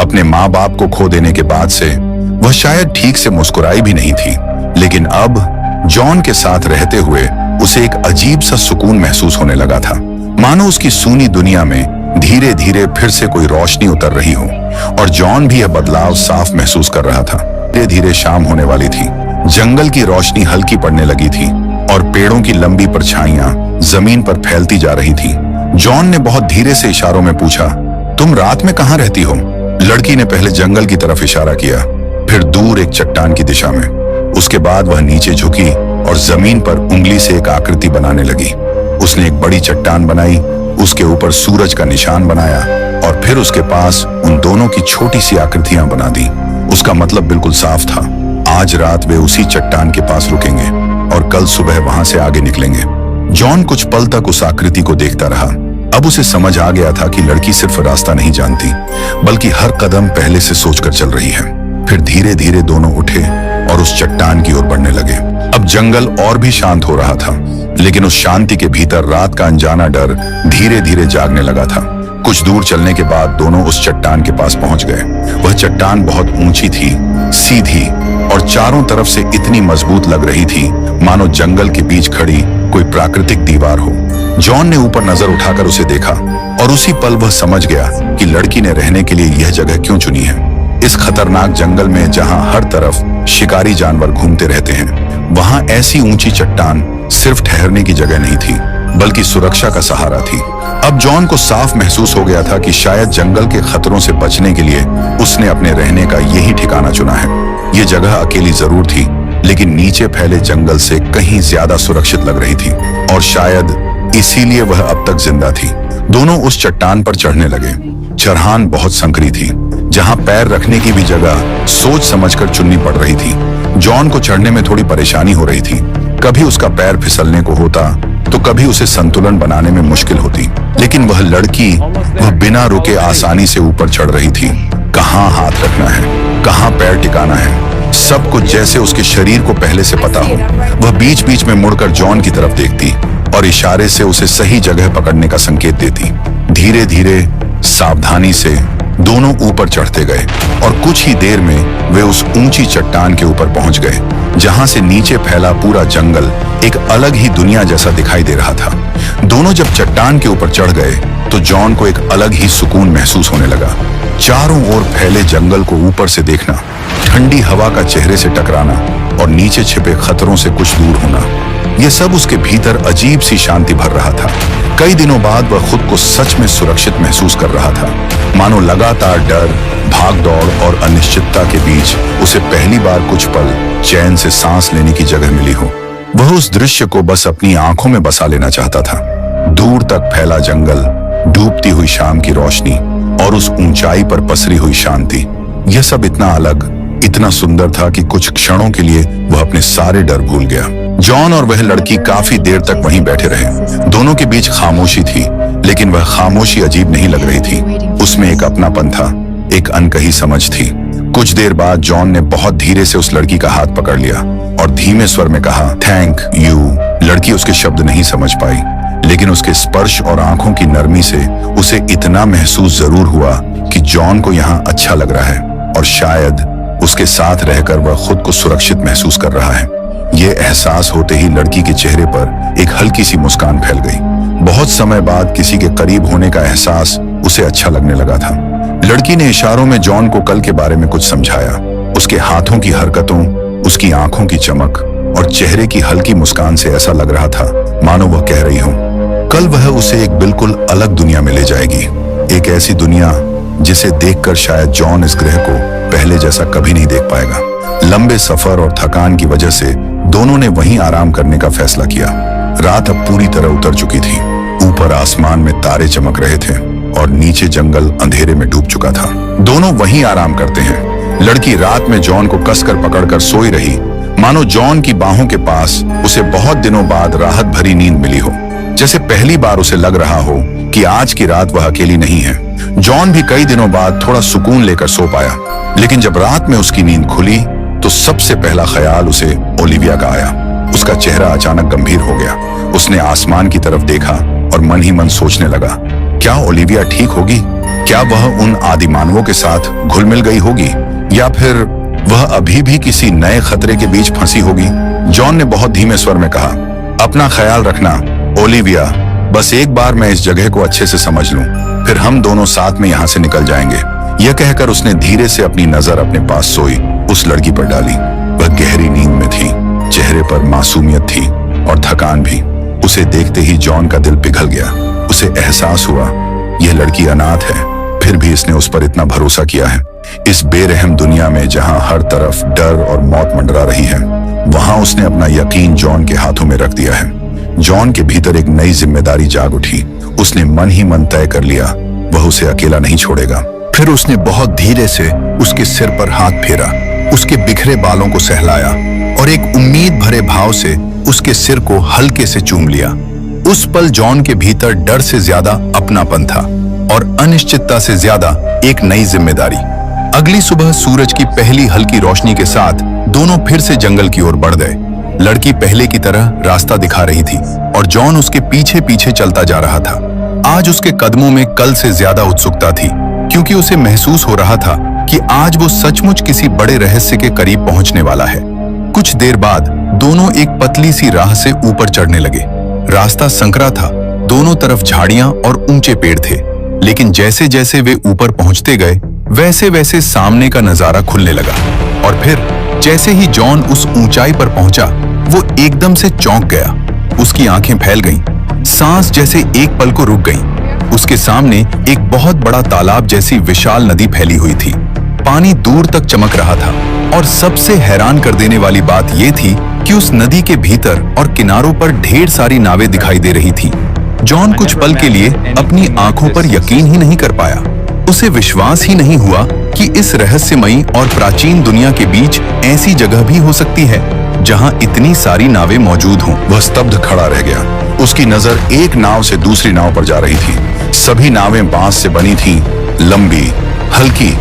S1: अपने माँ बाप को खो देने के बाद से वह शायद ठीक से मुस्कुराई भी नहीं थी, लेकिन अब जॉन के साथ रहते हुए उसे एक अजीब सा सुकून महसूस होने लगा था, मानो उसकी सूनी दुनिया में धीरे धीरे फिर से कोई रोशनी उतर रही हो। और जॉन भी यह बदलाव साफ महसूस कर रहा था। धीरे धीरे शाम होने वाली थी। जंगल की रोशनी हल्की पड़ने लगी थी और पेड़ों की लंबी परछाइयां जमीन पर फैलती जा रही थी। जॉन ने बहुत धीरे से इशारों में पूछा, तुम रात में कहाँ रहती हो? लड़की ने पहले जंगल की तरफ इशारा किया, फिर दूर एक चट्टान की दिशा में। उसके बाद वह नीचे झुकी और जमीन पर उंगली से एक आकृति बनाने लगी। उसने एक बड़ी चट्टान बनाई, उसके ऊपर सूरज का निशान बनाया और फिर उसके पास उन दोनों की छोटी सी आकृतियां बना दी। उसका मतलब बिल्कुल साफ था, आज रात वे उसी चट्टान के पास रुकेंगे और कल सुबह वहां से आगे निकलेंगे। जॉन कुछ पल तक उस आकृति को देखता रहा। अब उसे समझ आ गया था कि लड़की सिर्फ रास्ता नहीं जानती, बल्कि हर कदम पहले से सोचकर चल रही है। फिर धीरे धीरे दोनों उठे और उस चट्टान की ओर बढ़ने लगे। अब जंगल और भी शांत हो रहा था, लेकिन उस शांति के भीतर रात का अनजाना डर धीरे धीरे जागने लगा था। कुछ दूर चलने के बाद दोनों उस चट्टान के पास पहुंच गए। वह चट्टान बहुत ऊंची थी, सीधी और चारों तरफ से इतनी मजबूत लग रही थी मानो जंगल के बीच खड़ी कोई प्राकृतिक दीवार हो। जॉन ने ऊपर नजर उठाकर उसे देखा और उसी पल वह समझ गया कि लड़की ने रहने के लिए यह जगह क्यों चुनी है। इस खतरनाक जंगल में जहां हर तरफ शिकारी जानवर घूमते रहते हैं, वहां ऐसी ऊंची चट्टान सिर्फ ठहरने की जगह नहीं थी बल्कि सुरक्षा का सहारा थी। अब जॉन को साफ महसूस हो गया था कि शायद जंगल के खतरों से बचने के लिए उसने अपने रहने का यही ठिकाना चुना है। ये जगह अकेली जरूर थी, लेकिन नीचे फैले जंगल से कहीं ज्यादा सुरक्षित लग रही थी और शायद इसीलिए वह अब तक जिंदा थी। दोनों उस चट्टान पर चढ़ने लगे। चढ़ान बहुत संकरी थी, जहां पैर रखने की भी जगह सोच समझकर चुननी पड़ रही थी। जॉन को चढ़ने में थोड़ी परेशानी हो रही थी। कभी उसका पैर फिसलने को होता तो कभी उसे संतुलन बनाने में मुश्किल होती, लेकिन वह लड़की वह बिना रुके आसानी से ऊपर चढ़ रही थी। कहाँ हाथ रखना है, कहाँ पैर टिकाना है, सब कुछ जैसे उसके शरीर को पहले से पता हो। वह बीच बीच में मुड़कर जॉन की तरफ देखती और इशारे से उसे सही जगह पकड़ने का संकेत देती। धीरे धीरे सावधानी से दोनों ऊपर चढ़ते गए और कुछ ही देर में वे उस ऊंची चट्टान के ऊपर पहुंच गए, जहां से नीचे फैला पूरा जंगल एक अलग ही दुनिया जैसा दिखाई दे रहा था। दोनों जब चट्टान के ऊपर चढ़ गए तो जॉन को एक अलग ही सुकून महसूस होने लगा। चारों ओर फैले जंगल को ऊपर से देखना, ठंडी हवा का चेहरे से टकराना और नीचे छिपे खतरों से कुछ दूर होना, यह सब उसके भीतर अजीब सी शांति भर रहा था। कई दिनों बाद वह खुद को सच में सुरक्षित महसूस कर रहा था, मानो लगातार डर, भागदौड़ और अनिश्चितता के बीच उसे पहली बार कुछ पल चैन से सांस लेने की जगह मिली हो। वह उस दृश्य को बस अपनी आंखों में बसा लेना चाहता था। दूर तक फैला जंगल, डूबती हुई शाम की रोशनी और उस ऊंचाई पर पसरी हुई शांति, यह सब इतना अलग, इतना सुंदर था कि कुछ क्षणों के लिए वह अपने सारे डर भूल गया। जॉन और वह लड़की काफी देर तक वहीं बैठे रहे। दोनों के बीच खामोशी थी, लेकिन वह खामोशी अजीब नहीं लग रही थी। उसमें एक अपनापन था, एक अनकही समझ थी। कुछ देर बाद जॉन ने बहुत धीरे से उस लड़की का हाथ पकड़ लिया और धीमे स्वर में कहा, थैंक यू। लड़की उसके शब्द नहीं समझ पाई, लेकिन उसके स्पर्श और आंखों की नरमी से उसे इतना महसूस जरूर हुआ कि जॉन को यहाँ अच्छा लग रहा है और शायद उसके साथ रहकर वह खुद को सुरक्षित महसूस कर रहा है। ये एहसास होते ही लड़की के चेहरे पर एक हल्की सी मुस्कान फैल गई। बहुत समय बाद किसी के करीब होने का एहसास उसे अच्छा लगने लगा था। लड़की ने इशारों में जॉन को कल के बारे में कुछ समझाया। उसके हाथों की हरकतों, उसकी आंखों की चमक और चेहरे की हल्की मुस्कान से ऐसा लग रहा था मानो वह कह रही हो, कल वह उसे एक बिल्कुल अलग दुनिया में ले जाएगी। एक ऐसी दुनिया जिसे देखकर शायद जॉन इस ग्रह को पहले जैसा कभी नहीं देख पाएगा। लंबे सफर और थकान की वजह से दोनों ने वहीं आराम करने का फैसला किया। रात अब पूरी तरह उतर चुकी थी। ऊपर आसमान में तारे चमक रहे थे और नीचे जंगल अंधेरे में डूब चुका था। दोनों वहीं आराम करते हैं। लड़की रात में जॉन को कसकर पकड़कर सोई रही, मानो जॉन की बाहों के पास उसे बहुत दिनों बाद राहत भरी नींद मिली हो। जैसे पहली बार उसे लग रहा हो कि आज की रात वह अकेली नहीं है। जॉन भी कई दिनों बाद थोड़ा सुकून लेकर सो पाया, लेकिन जब रात में उसकी नींद खुली तो सबसे पहला ख्याल उसे ओलिविया का आया। उसका चेहरा अचानक गंभीर हो गया। उसने आसमान की तरफ देखा और मन ही मन सोचने लगा, क्या ओलिविया ठीक होगी? क्या वह उन आदिमानवों के साथ घुल मिल गई होगी या फिर वह अभी भी किसी नए खतरे के बीच फंसी होगी? जॉन ने बहुत धीमे स्वर में कहा, अपना ख्याल रखना ओलिविया, बस एक बार मैं इस जगह को अच्छे से समझ लूं, फिर हम दोनों साथ में यहाँ से निकल जाएंगे। यह कहकर उसने धीरे से अपनी नजर अपने पास सोई उस लड़की पर डाली। वह गहरी नींद में थी, चेहरे पर मासूमियत थी और थकान भी। उसे देखते ही जॉन का दिल पिघल गया। उसे एहसास हुआ यह लड़की अनाथ है, फिर भी इसने उस पर इतना भरोसा किया है। इस बेरहम दुनिया में जहां हर तरफ डर और मौत मंडरा रही है, वहां उसने अपना यकीन जॉन के हाथों में रख दिया है। जॉन के भीतर एक नई जिम्मेदारी जाग उठी। उसने मन ही मन तय कर लिया वह उसे अकेला नहीं छोड़ेगा। फिर उसने बहुत धीरे से उसके सिर पर हाथ फेरा, उसके बिखरे बालों को सहलाया और एक उम्मीद भरे भाव से उसके सिर को हल्के से चूम लिया। उस पल जॉन के भीतर डर से ज्यादा अपनापन था और अनिश्चितता से ज्यादा एक नई जिम्मेदारी। अगली सुबह सूरज की पहली हल्की रोशनी के साथ दोनों फिर से जंगल की ओर बढ़ गए। लड़की पहले की तरह रास्ता दिखा रही थी और जॉन उसके पीछे पीछे चलता जा रहा था। आज उसके कदमों में कल से ज्यादा उत्सुकता थी, क्योंकि उसे महसूस हो रहा था कि आज वो सचमुच किसी बड़े रहस्य के करीब पहुंचने वाला है। कुछ देर बाद दोनों एक पतली सी राह से ऊपर चढ़ने लगे। रास्ता संकरा था, दोनों तरफ झाड़ियां और ऊंचे पेड़ थे, लेकिन जैसे जैसे वे ऊपर पहुंचते गए वैसे वैसे सामने का नजारा खुलने लगा। और फिर जैसे ही जॉन उस ऊंचाई पर पहुंचा, वो एकदम से चौंक गया। उसकी आंखें फैल गईं, सांस जैसे एक पल को रुक गई। उसके सामने एक बहुत बड़ा तालाब जैसी विशाल नदी फैली हुई थी। पानी दूर तक चमक रहा था और सबसे हैरान कर देने वाली बात यह थी कि उस नदी के भीतर और किनारों पर ढेर सारी नावें दिखाई दे रही थी। जॉन कुछ पल के लिए अपनी आंखों पर यकीन ही नहीं कर पाया। उसे विश्वास ही नहीं हुआ कि इस रहस्यमयी और प्राचीन दुनिया के बीच ऐसी जगह भी हो सकती है जहां इतनी सारी नावें मौजूद हों।
S2: वह स्तब्ध खड़ा रह गया। उसकी नजर एक नाव से दूसरी नाव पर जा रही थी। सभी नावें बांस से बनी थीं, लंबी, हल्की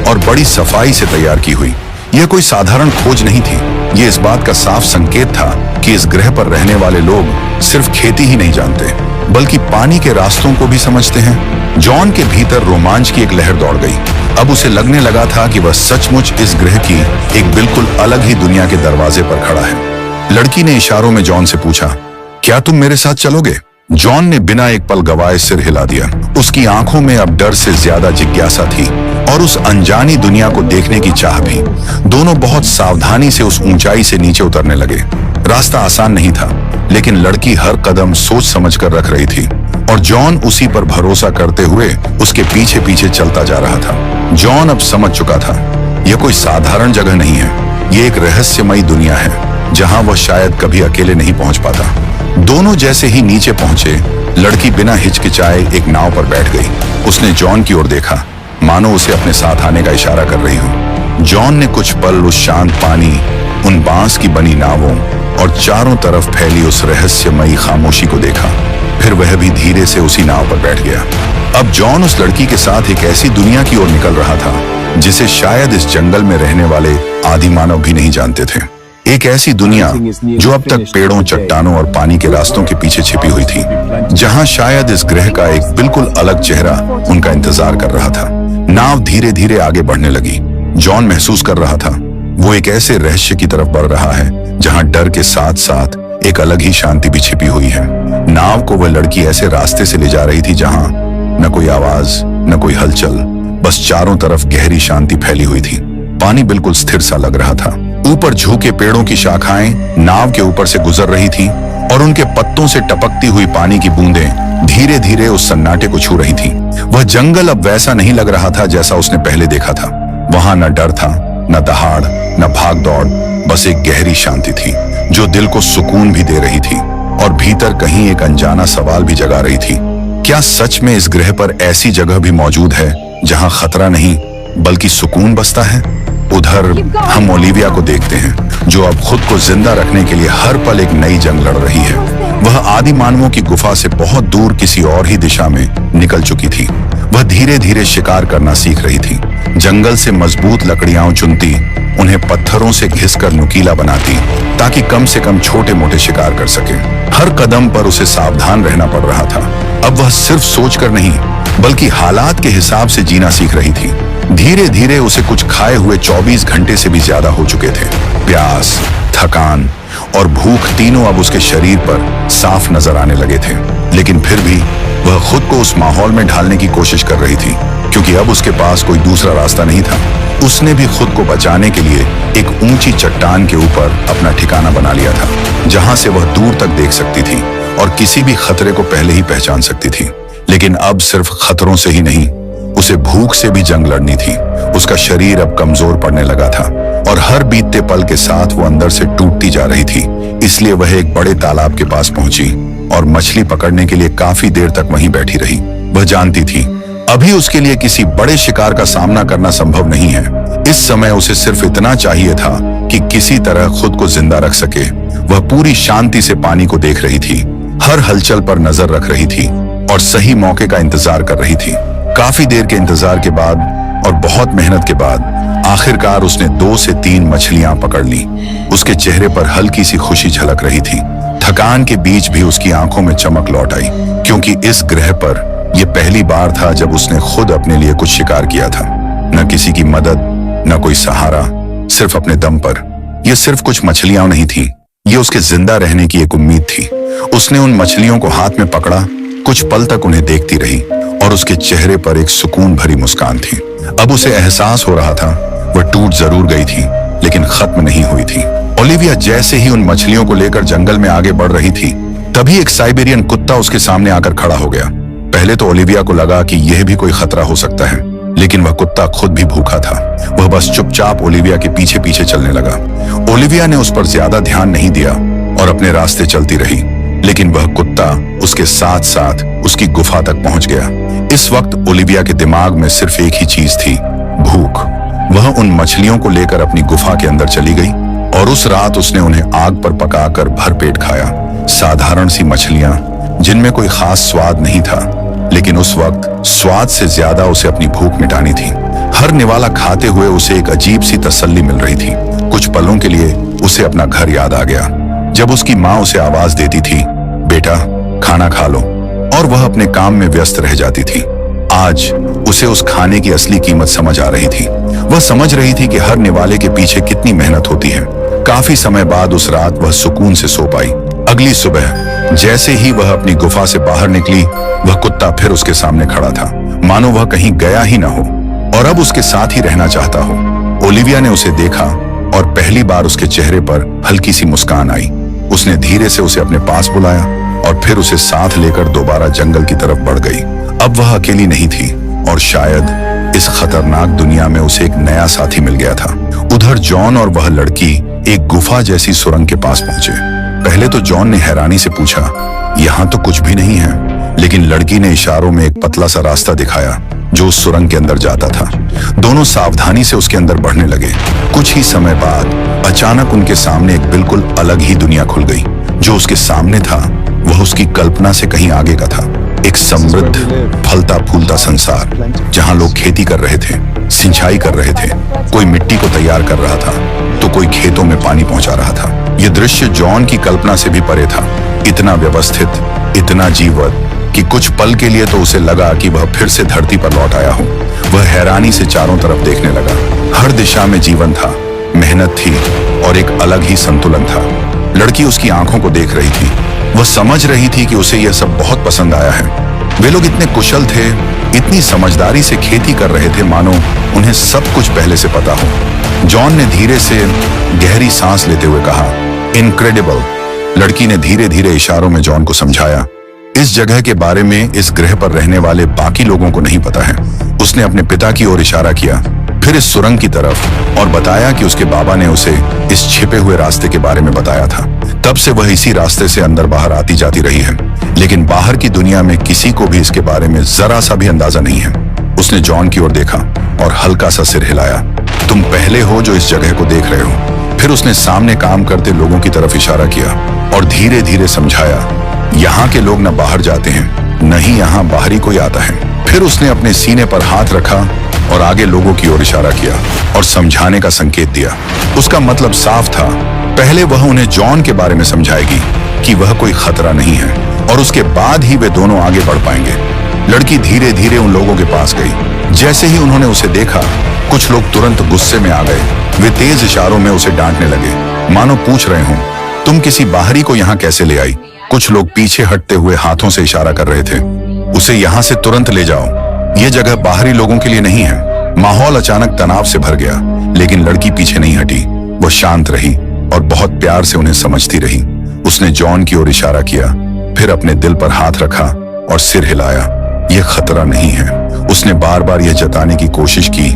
S2: और बड़ी सफाई से तैयार की हुई। यह कोई साधारण खोज नहीं थी। यह इस बात का साफ संकेत था कि इस ग्रह पर रहने वाले लोग सिर्फ खेती ही नहीं जानते, बल्कि पानी के रास्तों को भी समझते हैं। जॉन के भीतर रोमांच की एक लहर दौड़ गई। अब उसे लगने लगा था कि वह सचमुच इस ग्रह की एक बिल्कुल अलग ही दुनिया के दरवाजे पर खड़ा है। लड़की ने इशारों में जॉन से पूछा, क्या तुम मेरे साथ चलोगे? जॉन ने बिना एक पल गवाए सिर हिला दिया। उसकी आंखों में अब डर से ज्यादा जिज्ञासा थी और उस अनजानी दुनिया को देखने की चाह भी। दोनों बहुत सावधानी से उस ऊंचाई से नीचे उतरने लगे। रास्ता आसान नहीं था, लेकिन लड़की हर कदम सोच समझकर रख रही थी और जॉन उसी पर भरोसा करते हुए उसके पीछे पीछे चलता जा रहा था। जॉन अब समझ चुका था, यह कोई साधारण जगह नहीं है। यह एक रहस्यमयी दुनिया है जहां वह शायद कभी अकेले नहीं पहुंच पाता। दोनों जैसे ही नीचे पहुंचे, लड़की बिना हिचकिचाए एक नाव पर बैठ गई। उसने जॉन की ओर देखा, मानो उसे अपने साथ आने का इशारा कर रही हो। जॉन ने कुछ पल उस शांत पानी, उन बांस की बनी नावों और चारों तरफ फैली उस रहस्यमयी खामोशी को देखा। फिर वह भी धीरे से उसी नाव पर बैठ गया। अब जॉन उस लड़की के साथ एक ऐसी दुनिया की ओर निकल रहा था जिसे शायद इस जंगल में रहने वाले आदि मानव भी नहीं जानते थे। एक ऐसी दुनिया जो अब तक पेड़ों, चट्टानों और पानी के रास्तों के पीछे छिपी हुई थी, जहां शायद इस ग्रह का एक बिल्कुल अलग चेहरा उनका इंतजार कर रहा था। नाव धीरे धीरे आगे बढ़ने लगी। जॉन महसूस कर रहा था वो एक ऐसे रहस्य की तरफ बढ़ रहा है जहां डर के साथ साथ एक अलग ही शांति भी छिपी हुई है। नाव को वह लड़की ऐसे रास्ते से ले जा रही थी जहां न कोई आवाज, न कोई हलचल, बस चारों तरफ गहरी शांति फैली हुई थी। पानी बिल्कुल स्थिर सा लग रहा था। ऊपर झुके पेड़ों की शाखाएं नाव के ऊपर से गुजर रही थीं और उनके पत्तों से टपकती हुई पानी की बूंदें धीरे धीरे उस सन्नाटे को छू रही थीं। वह जंगल अब वैसा नहीं लग रहा था जैसा उसने पहले देखा था। वहां न डर था, न दहाड़, न भाग दौड़, बस एक गहरी शांति थी जो दिल को सुकून भी दे रही थी और भीतर कहीं एक अनजाना सवाल भी जगा रही थी। क्या सच में इस ग्रह पर ऐसी जगह भी मौजूद है जहां खतरा नहीं बल्कि सुकून बसता है? उधर हम ओलिविया को देखते हैं, जो अब खुद को जिंदा रखने के लिए हर पल एक नई जंग लड़ रही है। वह आदि मानवों की गुफा से बहुत दूर किसी और ही दिशा में निकल चुकी थी। वह धीरे धीरे शिकार करना सीख रही थी। जंगल से मजबूत लकड़ियां चुनती, उन्हें पत्थरों से घिसकर नुकीला बनाती ताकि कम से कम छोटे मोटे शिकार कर सके। हर कदम पर उसे सावधान रहना पड़ रहा था। अब वह सिर्फ सोचकर नहीं बल्कि हालात के हिसाब से जीना सीख रही थी। धीरे धीरे उसे कुछ खाए हुए 24 घंटे से भी ज्यादा हो चुके थे। प्यास, थकान और भूख तीनों अब उसके शरीर पर साफ नजर आने लगे थे, लेकिन फिर भी वह खुद को उस माहौल में ढालने की कोशिश कर रही थी, क्योंकि अब उसके पास कोई दूसरा रास्ता नहीं था। उसने भी खुद को बचाने के लिए एक ऊंची चट्टान के ऊपर अपना ठिकाना बना लिया था, जहां से वह दूर तक देख सकती थी और किसी भी खतरे को पहले ही पहचान सकती थी। लेकिन अब सिर्फ खतरों से ही नहीं, उसे भूख से भी जंग लड़नी थी। उसका शरीर अब कमजोर पड़ने लगा था और हर बीतते पल के साथ वो अंदर से टूटती जा रही थी। इसलिए वह एक बड़े तालाब के पास पहुंची और मछली पकड़ने के लिए काफी देर तक वहीं बैठी रही। वह जानती थी अभी उसके लिए किसी बड़े शिकार का सामना करना संभव नहीं है। इस समय उसे सिर्फ इतना चाहिए था कि किसी तरह खुद को जिंदा रख सके। वह पूरी शांति से पानी को देख रही थी, हर हलचल पर नजर रख रही थी और सही मौके का इंतजार कर रही थी। काफी देर के इंतजार के बाद और बहुत मेहनत के बाद आखिरकार उसने 2 से 3 मछलियां पकड़ ली। उसके चेहरे पर हल्की सी खुशी झलक रही थी। थकान के बीच भी उसकी आंखों में चमक लौट आई, क्योंकि इस ग्रह पर ये पहली बार था जब उसने खुद अपने लिए कुछ शिकार किया था। न किसी की मदद, न कोई सहारा, सिर्फ अपने दम पर। ये सिर्फ कुछ मछलियां नहीं थी, ये उसके जिंदा रहने की एक उम्मीद थी। उसने उन मछलियों को हाथ में पकड़ा, कुछ पल तक उन्हें देखती रही और उसके चेहरे पर एक सुकून भरी मुस्कान थी। अब उसे एहसास हो रहा था वह टूट जरूर गई थी, लेकिन खत्म नहीं हुई थी। ओलिविया जैसे ही उन मछलियों को लेकर जंगल में आगे बढ़ रही थी, तभी एक साइबेरियन कुत्ता उसके सामने आकर खड़ा हो गया। पहले तो ओलिविया को लगा कि यह भी कोई खतरा हो सकता है, लेकिन वह कुत्ता खुद भी भूखा था। वह बस चुपचाप ओलिविया के पीछे पीछे चलने लगा। ओलिविया ने उस पर ज्यादा ध्यान नहीं दिया और अपने रास्ते चलती रही, लेकिन वह कुत्ता उसके साथ साथ उसकी गुफा तक पहुंच गया। इस वक्त ओलिविया के दिमाग में सिर्फ एक ही चीज थी, भूख। वह उन मछलियों को लेकर अपनी गुफा के अंदर चली गई और उस रात उसने उन्हें आग पर पकाकर भरपेट खाया। साधारण सी मछलियां जिनमें कोई खास स्वाद नहीं था, लेकिन उस वक्त स्वाद से ज्यादा उसे अपनी भूख मिटानी थी। हर निवाला खाते हुए उसे एक अजीब सी तसल्ली मिल रही थी। कुछ पलों के लिए उसे अपना घर याद आ गया, जब उसकी माँ उसे आवाज देती थी, बेटा खाना खा लो, और वह अपने काम में व्यस्त रह जाती थी। आज उसे उस खाने की असली कीमत समझ आ रही थी। वह समझ रही थी कि हर निवाले के पीछे कितनी मेहनत होती है। काफी समय बाद उस रात वह सुकून से सो पाई। अगली सुबह जैसे ही वह अपनी गुफा से बाहर निकली, वह कुत्ता फिर उसके सामने खड़ा था, मानो वह कहीं गया ही ना हो और अब उसके साथ ही रहना चाहता हो। ओलिविया ने उसे देखा और पहली बार उसके चेहरे पर हल्की सी मुस्कान आई। उसने धीरे से उसे अपने पास बुलाया और फिर उसे साथ लेकर दोबारा जंगल की तरफ बढ़ गई। अब वह अकेली नहीं थी और शायद इस खतरनाक दुनिया में उसे एक नया साथी मिल गया था। उधर जॉन और वह लड़की एक गुफा जैसी सुरंग के पास पहुंचे। पहले तो जॉन ने हैरानी से पूछा, यहाँ तो कुछ भी नहीं है, लेकिन लड़की ने इशारों में एक पतला सा रास्ता दिखाया जो उस सुरंग के अंदर जाता था। दोनों सावधानी से उसके अंदर बढ़ने लगे। कुछ ही समय बाद अचानक उनके सामने एक बिल्कुल अलग ही दुनिया खुल गई। जो उसके सामने था वह उसकी कल्पना से कहीं आगे का था। एक समृद्ध फलता फूलता संसार, जहां लोग खेती कर रहे थे, सिंचाई कर रहे थे, कोई मिट्टी को तैयार कर रहा था तो कोई खेतों में पानी पहुंचा रहा था। यह दृश्य जॉन की कल्पना से भी परे था। इतना व्यवस्थित, इतना जीवंत कि कुछ पल के लिए तो उसे लगा कि वह फिर से धरती पर लौट आया हो। वह हैरानी से चारों तरफ देखने लगा। हर दिशा में जीवन था, मेहनत थी और एक अलग ही संतुलन था। लड़की उसकी आंखों को देख रही थी। वह समझ रही थी कि उसे यह सब बहुत पसंद आया है। वे लोग इतने कुशल थे, इतनी समझदारी से खेती कर रहे थे, मानो उन्हें सब कुछ पहले से पता हो। जॉन ने धीरे से गहरी सांस लेते हुए कहा, इनक्रेडिबल। लड़की ने धीरे धीरे इशारों में जॉन को समझाया, इस जगह के बारे में इस ग्रह पर रहने वाले बाकी लोगों को नहीं पता है। उसने अपने पिता की ओर इशारा किया, फिर इस सुरंग की तरफ, और बताया कि उसके बाबा ने उसे इस छिपे हुए रास्ते के बारे में बताया था। तब से वह इसी रास्ते से अंदर बाहर आती जाती रही है, लेकिन बाहर की दुनिया में किसी को भी इसके बारे में जरा सा भी अंदाजा नहीं है। उसने जॉन की ओर देखा और हल्का सा सिर हिलाया। तुम पहले हो जो इस जगह को देख रहे हो। फिर उसने सामने काम करते लोगों की तरफ इशारा किया और धीरे धीरे समझाया, यहाँ के लोग न बाहर जाते हैं, न ही यहाँ बाहरी कोई आता है। फिर उसने अपने सीने पर हाथ रखा और आगे लोगों की ओर इशारा किया और समझाने का संकेत दिया। उसका मतलब साफ था, पहले वह उन्हें जॉन के बारे में समझाएगी कि वह कोई खतरा नहीं है, और उसके बाद ही वे दोनों आगे बढ़ पाएंगे। लड़की धीरे धीरे उन लोगों के पास गई। जैसे ही उन्होंने उसे देखा, कुछ लोग तुरंत गुस्से में आ गए। वे तेज इशारों में उसे डांटने लगे, मानो पूछ रहे हों, तुम किसी बाहरी को यहाँ कैसे ले आई। कुछ लोग पीछे हटते हुए हाथों से इशारा कर रहे थे, उसे यहाँ से तुरंत ले जाओ, ये जगह बाहरी लोगों के लिए नहीं है। माहौल अचानक तनाव से भर गया, लेकिन लड़की पीछे नहीं हटी। वह शांत रही और बहुत प्यार से उन्हें समझती रही। उसने जॉन की ओर इशारा किया, फिर अपने दिल पर हाथ रखा और सिर हिलाया। यह खतरा नहीं है। उसने बार बार यह जताने की कोशिश की,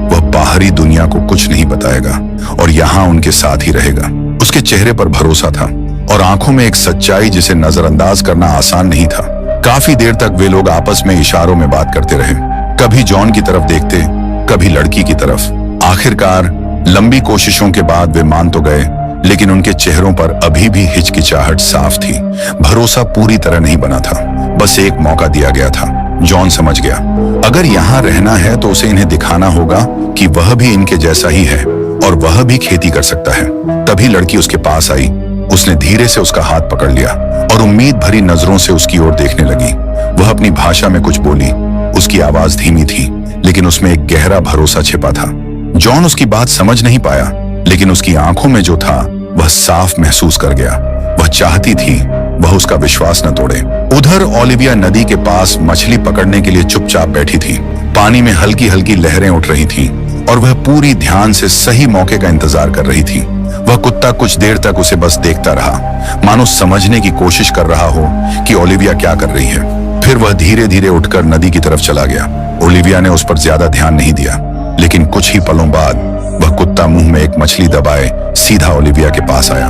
S2: वह बाहरी दुनिया को कुछ नहीं बताएगा और यहाँ उनके साथ ही रहेगा। उसके चेहरे पर भरोसा था और आंखों में एक सच्चाई जिसे नजरअंदाज करना आसान नहीं था। काफी देर तक वे लोग आपस में इशारों में बात करते रहे, कभी जॉन की तरफ देखते, कभी लड़की की तरफ। आखिरकार लंबी कोशिशों के बाद वे मान तो गए, लेकिन उनके चेहरों पर अभी भी हिचकिचाहट साफ थी। भरोसा पूरी तरह नहीं बना था, बस एक मौका दिया गया था। जॉन समझ गया, अगर यहाँ रहना है तो उसे इन्हें दिखाना होगा कि वह भी इनके जैसा ही है और वह भी खेती कर सकता है। तभी लड़की उसके पास आई। उसने धीरे से उसका हाथ पकड़ लिया और उम्मीद भरी नजरों से उसकी ओर देखने लगी। वह अपनी भाषा में कुछ बोली। उसकी आवाज धीमी थी, लेकिन उसमें एक गहरा भरोसा छिपा था। जॉन उसकी बात समझ नहीं पाया, लेकिन उसकी आंखों में जो था वह साफ महसूस कर गया। वह चाहती थी वह उसका विश्वास न तोड़े। उधर ओलिविया नदी के पास मछली पकड़ने के लिए चुपचाप बैठी थी। पानी में हल्की हल्की लहरें उठ रही थी और वह पूरी ध्यान से सही मौके का इंतजार कर रही थी। वह कुत्ता कुछ देर तक उसे बस देखता रहा, मानो समझने की कोशिश कर रहा हो कि ओलिविया क्या कर रही है। फिर वह धीरे धीरे उठकर नदी की तरफ चला गया। ओलिविया ने उस पर ज्यादा ध्यान नहीं दिया, लेकिन कुछ ही पलों बाद वह कुत्ता मुंह में एक मछली दबाए सीधा ओलिविया के पास आया।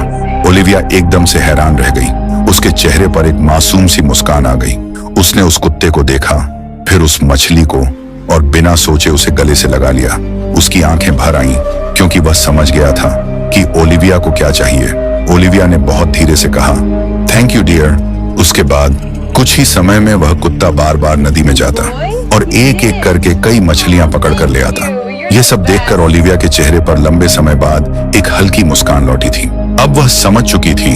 S2: ओलिविया एकदम से हैरान रह गई। उसके चेहरे पर एक मासूम सी मुस्कान आ गई। उसने उस कुत्ते को देखा, फिर उस मछली को, और बिना सोचे उसे गले से लगा लिया। उसकी आंखें भर आईं, क्योंकि वह समझ गया था कि ओलिविया को क्या चाहिए। ओलिविया ने बहुत धीरे से कहा, थैंक यू डियर। उसके बाद कुछ ही समय में वह कुत्ता बार बार नदी में जाता और एक एक करके कई मछलियां पकड़ कर ले आता। यह सब देखकर ओलिविया के चेहरे पर लंबे समय बाद एक हल्की मुस्कान लौटी थी। अब वह समझ चुकी थी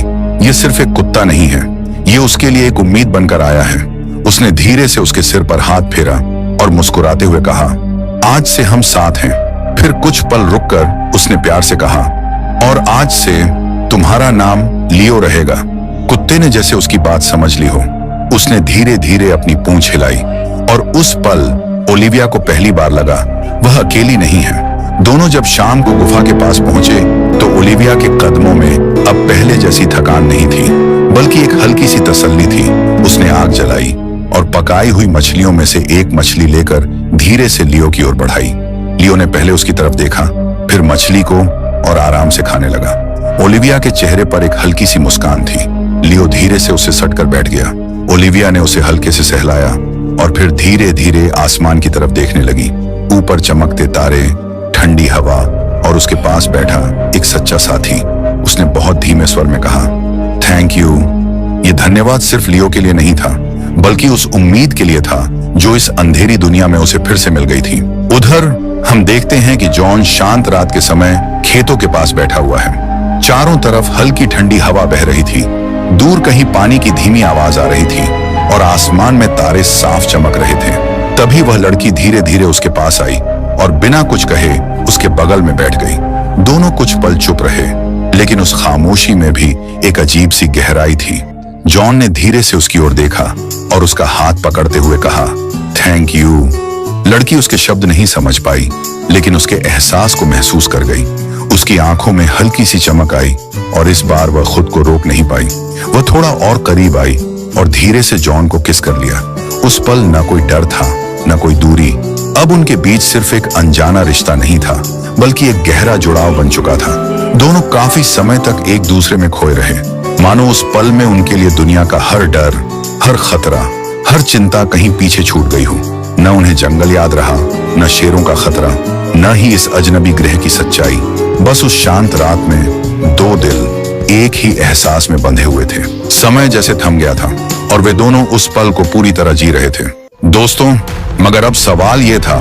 S2: यह सिर्फ एक कुत्ता नहीं है, ये उसके लिए एक उम्मीद बनकर आया है। उसने धीरे से उसके सिर पर हाथ फेरा और मुस्कुराते हुए कहा, आज से हम साथ हैं। फिर कुछ पल रुककर उसने प्यार से कहा, और आज से तुम्हारा नाम लियो रहेगा। कुत्ते ने जैसे उसकी बात समझ ली हो, उसने धीरे धीरे अपनी पूंछ हिलाई, और उस पल ओलिविया को पहली बार लगा वह अकेली नहीं है। दोनों जब शाम को गुफा के पास पहुंचे तो ओलिविया के कदमों में अब पहले जैसी थकान नहीं थी, बल्कि एक हल्की सी तसल्ली थी। उसने आग जलाई और पकाई हुई मछलियों में से एक मछली लेकर धीरे से लियो की ओर बढ़ाई। लियो ने पहले उसकी तरफ देखा, फिर मछली को, और आराम से खाने लगा। ओलिविया के चेहरे पर एक हल्की सी मुस्कान थी। लियो धीरे से उससे सटकर बैठ गया। ओलिविया ने उसे हल्के से सहलाया और फिर धीरे धीरे आसमान की तरफ देखने लगी। ऊपर चमकते तारे, ठंडी हवा और उसके पास बैठा एक सच्चा साथी। उसने बहुत धीमे स्वर में कहा, थैंक यू। ये धन्यवाद सिर्फ लियो के लिए नहीं था, बल्कि उस उम्मीद के लिए था जो इस अंधेरी दुनिया में उसे फिर से मिल गई थी। उधर हम देखते हैं कि जॉन शांत रात के समय खेतों के पास बैठा हुआ है। चारों तरफ हल्की ठंडी हवा बह रही थी। दूर कहीं पानी की धीमी आवाज आ रही थी और आसमान में तारे साफ चमक रहे थे। तभी वह लड़की धीरे धीरे उसके पास आई और बिना कुछ कहे उसके बगल में बैठ गई। दोनों कुछ पल चुप रहे, लेकिन उस खामोशी में भी एक अजीब सी गहराई थी। जॉन ने धीरे से उसकी ओर देखा और उसका हाथ पकड़ते हुए कहा, थैंक यू। लड़की उसके शब्द नहीं समझ पाई, लेकिन उसके एहसास को महसूस कर गई। उसकी आंखों में हल्की सी चमक आई और इस बार वह खुद को रोक नहीं पाई। वह थोड़ा और करीब आई और धीरे से जॉन को किस कर लिया। उस पल न कोई डर था, न कोई दूरी। अब उनके बीच सिर्फ एक अनजाना रिश्ता नहीं था, बल्कि एक गहरा जुड़ाव बन चुका था। दोनों काफी समय तक एक दूसरे में खोए रहे, मानो उस पल में उनके लिए दुनिया का हर डर, हर खतरा, हर चिंता कहीं पीछे छूट गई हो। न उन्हें जंगल याद रहा, न शेरों का खतरा, न ही इस अजनबी ग्रह की सच्चाई। बस उस शांत रात में दो दिल एक ही एहसास में बंधे हुए थे। समय जैसे थम गया था और वे दोनों उस पल को पूरी तरह जी रहे थे। दोस्तों, मगर अब सवाल ये था,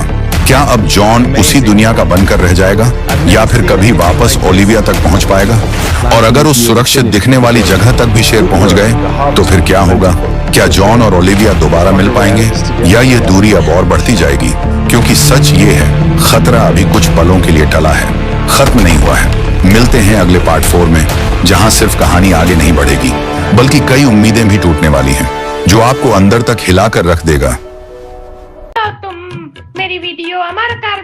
S2: क्या अब जॉन उसी दुनिया का बनकर रह जाएगा या फिर कभी वापस ओलिविया तक पहुंच पाएगा? और अगर उस सुरक्षित दिखने वाली जगह तक भी शेर पहुंच गए तो फिर क्या होगा? क्या जॉन और ओलिविया दोबारा मिल पाएंगे या ये दूरी अब और बढ़ती जाएगी? क्योंकि सच ये है, खतरा अभी कुछ पलों के लिए टला है, खत्म नहीं हुआ है। मिलते हैं अगले पार्ट 4 में, जहां सिर्फ कहानी आगे नहीं बढ़ेगी, बल्कि कई उम्मीदें भी टूटने वाली हैं, जो आपको अंदर तक हिलाकर रख देगा।
S3: तो तुम मेरी वीडियो अमर कर